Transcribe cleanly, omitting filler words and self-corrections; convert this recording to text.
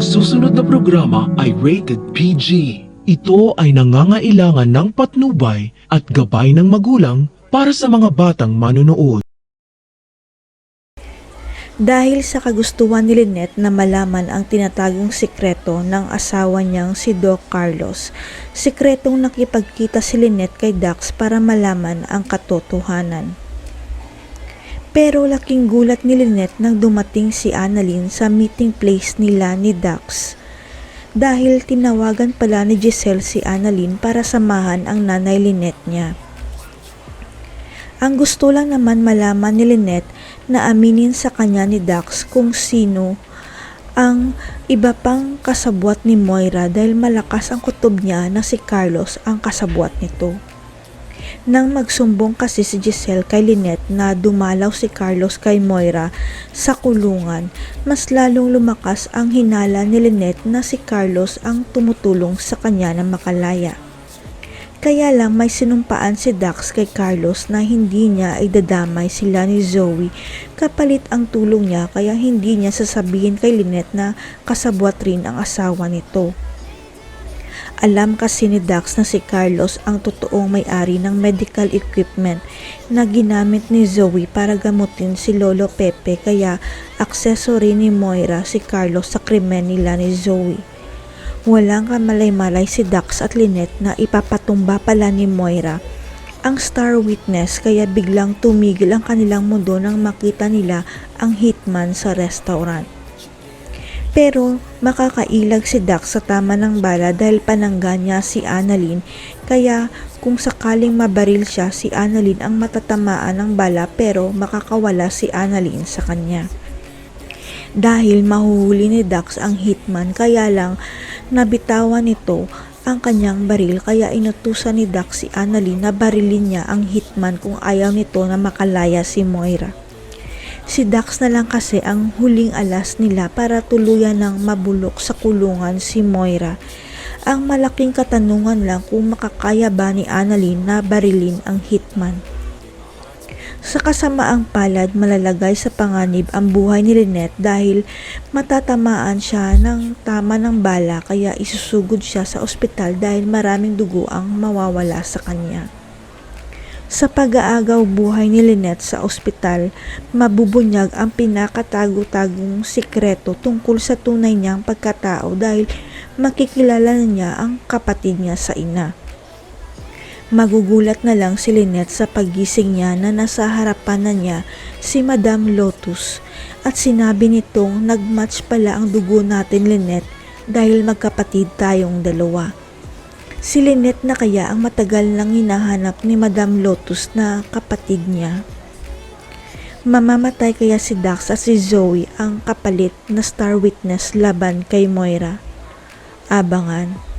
susunod na programa ay rated PG. Ito ay nangangailangan ng patnubay at gabay ng magulang para sa mga batang manonood. Dahil sa kagustuhan ni Lynette na malaman ang tinatagong sikreto ng asawa niyang si Doc Carlos, sikretong nakipagkita si Lynette kay Dax para malaman ang katotohanan. Pero laking gulat ni Lynette nang dumating si Annalyn sa meeting place nila ni Dax. Dahil tinawagan pala ni Giselle si Annalyn para samahan ang nanay Lynette niya. Ang gusto lang naman malaman ni Lynette na aminin sa kanya ni Dax kung sino ang iba pang kasabwat ni Moira dahil malakas ang kutob niya na si Carlos ang kasabwat nito. Nang magsumbong kasi si Giselle kay Lynette na dumalaw si Carlos kay Moira sa kulungan, mas lalong lumakas ang hinala ni Lynette na si Carlos ang tumutulong sa kanya na makalaya. Kaya lang may sinumpaan si Dax kay Carlos na hindi niya ay dadamay sila ni Zoe kapalit ang tulong niya, kaya hindi niya sasabihin kay Lynette na kasabwat rin ang asawa nito. Alam kasi ni Dax na si Carlos ang totoong may-ari ng medical equipment na ginamit ni Zoe para gamutin si Lolo Pepe, kaya accessory ni Moira si Carlos sa krimen nila ni Zoe. Walang kamalay-malay si Dax at Lynette na ipapatumba pala ni Moira ang star witness, kaya biglang tumigil ang kanilang mundo nang makita nila ang hitman sa restaurant. Pero makakailag si Dax sa tama ng bala dahil panangga niya si Annalyn, kaya kung sakaling mabaril siya, si Annalyn ang matatamaan ng bala pero makakawala si Annalyn sa kanya. Dahil mahuhuli ni Dax ang hitman, kaya lang nabitawan nito ang kanyang baril, kaya inutusan ni Dax si Annalyn na barilin niya ang hitman kung ayaw nito na makalaya si Moira. Si Dax na lang kasi ang huling alas nila para tuluyan ng mabulok sa kulungan si Moira. Ang malaking katanungan lang kung makakaya ba ni Annalyn na barilin ang hitman. Sa kasamaang palad, malalagay sa panganib ang buhay ni Lynette dahil matatamaan siya ng tama ng bala, kaya isusugod siya sa ospital dahil maraming dugo ang mawawala sa kanya. Sa pag-aagaw buhay ni Lynette sa ospital, mabubunyag ang pinakatago-tagong sikreto tungkol sa tunay niyang pagkatao dahil makikilala niya ang kapatid niya sa ina. Magugulat na lang si Lynette sa paggising niya na nasa harapan na niya si Madam Lotus at sinabi nitong nagmatch pala ang dugo natin, Lynette, dahil magkapatid tayong dalawa. Si Lynette na kaya ang matagal nang hinahanap ni Madam Lotus na kapatid niya. Mamamatay kaya si Dax at si Zoe ang kapalit na star witness laban kay Moira? Abangan.